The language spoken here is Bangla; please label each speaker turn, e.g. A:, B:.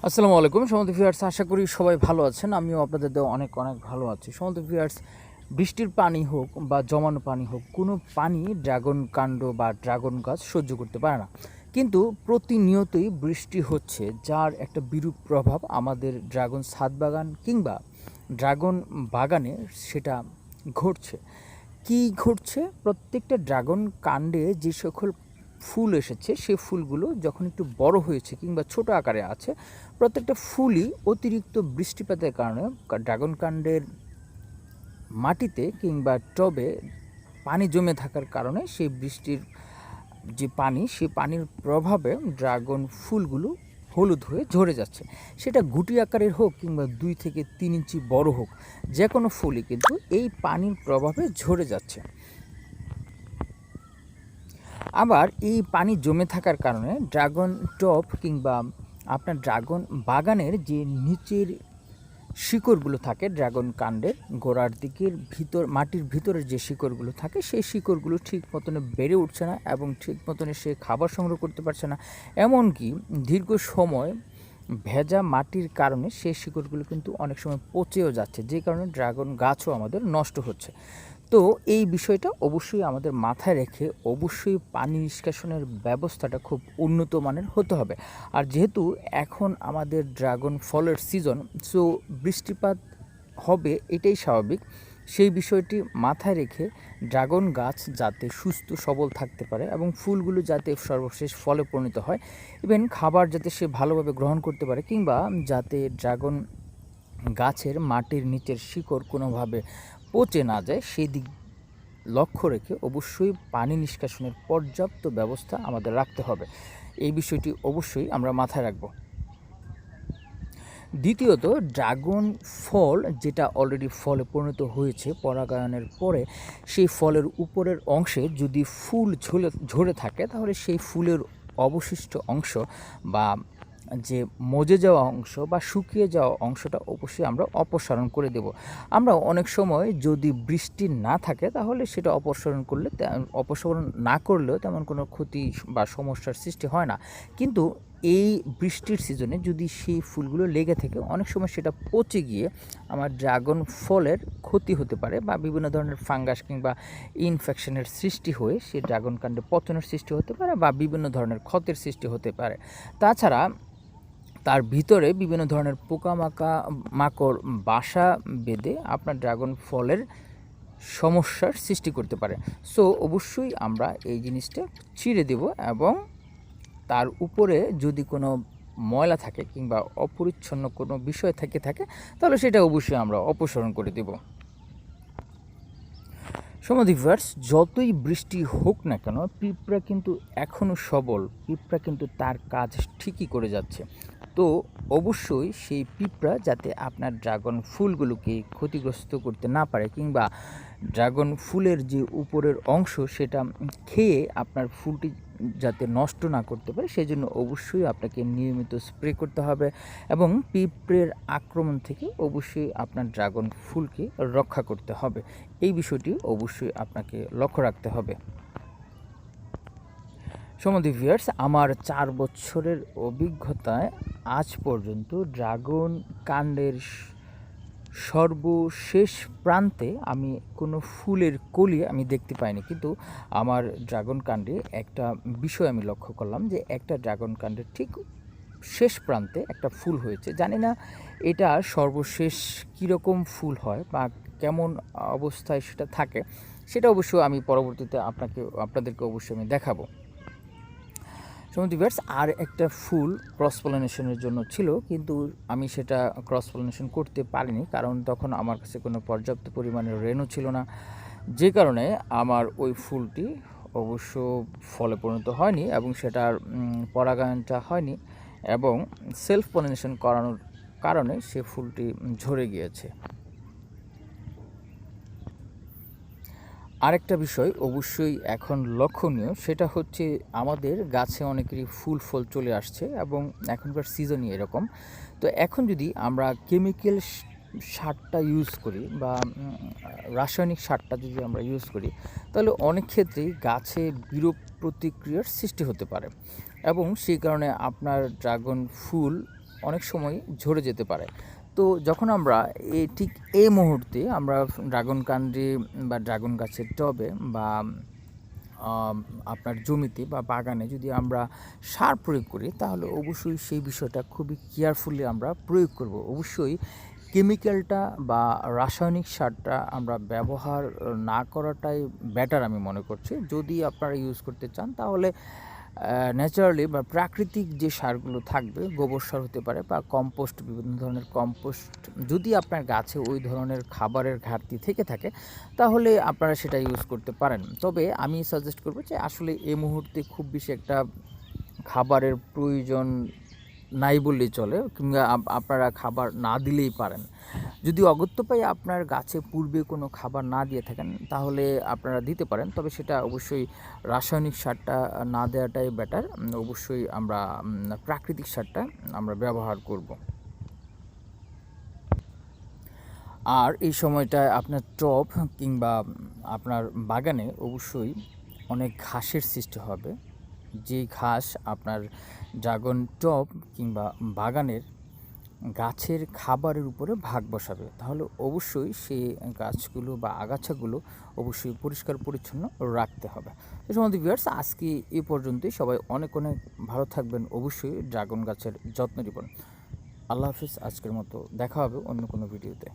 A: আসসালামু আলাইকুম সমস্ত ভিউয়ার্স, আশা করি সবাই ভালো আছেন। আমিও আপনাদের দেওয়া অনেক ভালো আছি। সমস্ত ভিউয়ার্স, বৃষ্টির পানি হোক বা জমানো পানি হোক, কোনো পানি ড্রাগন কাণ্ড বা ড্রাগন গাছ সহ্য করতে পারে না। কিন্তু প্রতিনিয়তই বৃষ্টি হচ্ছে, যার একটা বিরূপ প্রভাব আমাদের ড্রাগন ছাদ বাগান কিংবা ড্রাগন বাগানে সেটা ঘটছে। কি ঘটছে? প্রত্যেকটা ড্রাগন কাণ্ডে যে সকল ফুল এসেছে, সেই ফুলগুলো যখন একটু বড় হয়েছে কিংবা ছোট আকারে আছে, প্রত্যেকটা ফুলই অতিরিক্ত বৃষ্টিপাতের কারণে ড্রাগন কাণ্ডের মাটিতে কিংবা টবে পানি জমে থাকার কারণে সেই বৃষ্টির যে পানি, সেই পানির প্রভাবে ড্রাগন ফুলগুলো হলুদ হয়ে ঝরে যাচ্ছে। সেটা গুটি আকারের হোক কিংবা 2 থেকে 3 ইঞ্চি বড় হোক, যে কোনো ফুলই কিন্তু এই পানির প্রভাবে ঝরে যাচ্ছে। আবার এই পানি জমে থাকার কারণে ড্রাগন টব কিংবা আপনার ড্রাগন বাগানের যে নিচের শিকড়গুলো থাকে, ড্রাগন কাণ্ডের গোড়ার দিকের মাটির ভিতরের যে শিকড়গুলো থাকে, সেই শিকড়গুলো ঠিক মতনে বেড়ে উঠছে না এবং ঠিক মতনে সে খাবার সংগ্রহ করতে পারছে না। এমনকি দীর্ঘ সময় ভেজা মাটির কারণে সেই শিকড়গুলো কিন্তু অনেক সময় পচেও যাচ্ছে, যে কারণে ড্রাগন গাছও আমাদের নষ্ট হচ্ছে। তো এই বিষয়টা অবশ্যই আমাদের মাথায় রেখে অবশ্যই পানি নিষ্কাশনের ব্যবস্থাটা খুব উন্নত মানের হতে হবে। আর যেহেতু এখন আমাদের ড্রাগন ফলের সিজন, সো বৃষ্টিপাত হবে এটাই স্বাভাবিক। সেই বিষয়টি মাথায় রেখে ড্রাগন গাছ যাতে সুস্থ সবল থাকতে পারে এবং ফুলগুলো যাতে সর্বশেষ ফলে পরিণত হয়, ইভেন খাবার যাতে সে ভালোভাবে গ্রহণ করতে পারে, কিংবা যাতে ড্রাগন গাছের মাটির নিচের শিকড় কোনোভাবে পচে না যায়, সেই দিক লক্ষ্য রেখে অবশ্যই পানি নিষ্কাশনের পর্যাপ্ত ব্যবস্থা আমাদের রাখতে হবে। এই বিষয়টি অবশ্যই আমরা মাথায় রাখব। দ্বিতীয়ত, ড্রাগন ফল যেটা অলরেডি ফলে পরিণত হয়েছে পরাগায়নের পরে, সেই ফলের উপরের অংশে যদি ফুল ঝরে থাকে, তাহলে সেই ফুলের অবশিষ্ট অংশ বা যে মজে যাওয়া অংশ বা শুকিয়ে যাওয়া অংশটা অবশ্যই আমরা অপসারণ করে দেব। আমরা অনেক সময় যদি বৃষ্টি না থাকে, তাহলে সেটা অপসারণ না করলেও তেমন কোনো ক্ষতি বা সমস্যার সৃষ্টি হয় না। কিন্তু এই বৃষ্টির সিজনে যদি সেই ফুলগুলো লেগে থাকে, অনেক সময় সেটা পচে গিয়ে আমার ড্রাগন ফলের ক্ষতি হতে পারে বা বিভিন্ন ধরনের ফাঙ্গাস কিংবা ইনফেকশনের সৃষ্টি হয়ে সেই ড্রাগন কাণ্ডে পচনের সৃষ্টি হতে পারে বা বিভিন্ন ধরনের ক্ষতির সৃষ্টি হতে পারে। তাছাড়া তার ভিতরে বিভিন্ন ধরনের মাকড় বাসা বেঁধে আপনার ড্রাগন ফলের সমস্যার সৃষ্টি করতে পারে। সো অবশ্যই আমরা এই জিনিসটা ছিঁড়ে দেব এবং তার উপরে যদি কোনো ময়লা থাকে কিংবা অপরিচ্ছন্ন কোনো বিষয় থাকে তাহলে সেটা অবশ্যই আমরা অপসারণ করে দেব। সম্মানিত ভিউয়ার্স, যতই বৃষ্টি হোক না কেন, পিঁপড়া কিন্তু এখনও সবল। পিঁপড়া কিন্তু তার কাজ ঠিকই করে যাচ্ছে। তো অবশ্যই সেই পিঁপড়া যাতে আপনার ড্রাগন ফুলগুলোকে ক্ষতিগ্রস্ত করতে না পারে কিংবা ড্রাগন ফুলের যে উপরের অংশ সেটা খেয়ে আপনার ফুলটি যাতে নষ্ট না করতে পারে, সেই জন্য অবশ্যই আপনাকে নিয়মিত স্প্রে করতে হবে এবং পিঁপড়ের আক্রমণ থেকে অবশ্যই আপনার ড্রাগন ফুলকে রক্ষা করতে হবে। এই বিষয়টি অবশ্যই আপনাকে লক্ষ্য রাখতে হবে। সম্মানিত ভিউয়ার্স, আমার 4 বছরের অভিজ্ঞতায় আজ পর্যন্ত ড্রাগন কাণ্ডের সর্বশেষ প্রান্তে আমি কোনো ফুলের কলি আমি দেখতে পাইনি। কিন্তু আমার ড্রাগন কাণ্ডে একটা বিষয় আমি লক্ষ্য করলাম, যে একটা ড্রাগন কাণ্ডের ঠিক শেষ প্রান্তে একটা ফুল হয়েছে। জানি না এটা সর্বশেষ কীরকম ফুল হয় বা কেমন অবস্থায় সেটা থাকে, সেটা অবশ্য আমি পরবর্তীতে আপনাদেরকে অবশ্যই আমি দেখাবো। সম্মানিত ভিউয়ার্স, আর একটা ফুল ক্রস পলিনেশনের জন্য ছিল, কিন্তু আমি সেটা ক্রস পলিনেশন করতে পারিনি, কারণ তখন আমার কাছে কোনো পর্যাপ্ত পরিমাণের রেণু ছিল না, যে কারণে আমার ওই ফুলটি অবশ্য ফলে পরিণত হয়নি এবং সেটার পরাগায়নটা হয়নি এবং সেলফ পলিনেশন করানোর কারণে সে ফুলটি ঝরে গিয়েছে। আরেকটা বিষয় অবশ্যই এখন লক্ষণীয়, সেটা হচ্ছে আমাদের গাছে অনেকেরই ফুল ফল চলে আসছে এবং এখনকার সিজনই এরকম। তো এখন যদি আমরা কেমিক্যাল সারটা ইউজ করি বা রাসায়নিক সারটা যদি আমরা ইউজ করি, তাহলে অনেক ক্ষেত্রেই গাছে বিরূপ প্রতিক্রিয়ার সৃষ্টি হতে পারে এবং সেই কারণে আপনার ড্রাগন ফুল অনেক সময় ঝরে যেতে পারে। তো যখন আমরা ঠিক এই মুহূর্তে আমরা ড্রাগন কান্ডে বা ড্রাগন গাছের টবে বা আপনার জমিতে বা বাগানে যদি আমরা সার প্রয়োগ করি, তাহলে অবশ্যই সেই বিষয়টা খুবই কেয়ারফুলি আমরা প্রয়োগ করব। অবশ্যই কেমিক্যালটা বা রাসায়নিক সারটা আমরা ব্যবহার না করাটাই বেটার আমি মনে করছি। যদি আপনারা ইউজ করতে চান, তাহলে ন্যাচারালি বা প্রাকৃতিক যে সারগুলো থাকবে, গোবর সার হতে পারে বা কম্পোস্ট, বিভিন্ন ধরনের কম্পোস্ট, যদি আপনার গাছে ওই ধরনের খাবারের ঘাটতি থেকে থাকে, তাহলে আপনারা সেটা ইউজ করতে পারেন। তবে আমি সাজেস্ট করব যে আসলে এই মুহূর্তে খুব বেশি একটা খাবারের প্রয়োজন নাই বললেই চলে, কিংবা আপনারা খাবার না দিলেই পারেন। যদি অগত্য পাই আপনার গাছে পূর্বে কোনো খাবার না দিয়ে থাকেন, তাহলে আপনারা দিতে পারেন, তবে সেটা অবশ্যই রাসায়নিক সারটা না দেওয়াটাই বেটার। অবশ্যই আমরা প্রাকৃতিক সারটা আমরা ব্যবহার করব। আর এই সময়টায় আপনার টব কিংবা আপনার বাগানে অবশ্যই অনেক ঘাসের সৃষ্টি হবে, যেই ঘাস আপনার ড্রাগন টব কিংবা বাগানের গাছের খাবারের উপরে ভাগ বসাবে। তাহলে অবশ্যই সেই গাছগুলো বা আগাছাগুলো অবশ্যই পরিষ্কার পরিচ্ছন্ন রাখতে হবে। তো সম্বন্ধে ভিউয়ার্স, আজকে এই পর্যন্তই। সবাই অনেক অনেক ভালো থাকবেন, অবশ্যই ড্রাগন গাছের যত্ন নেবেন। আল্লাহ হাফিজ। আজকের মতো দেখা হবে অন্য কোনো ভিডিওতে।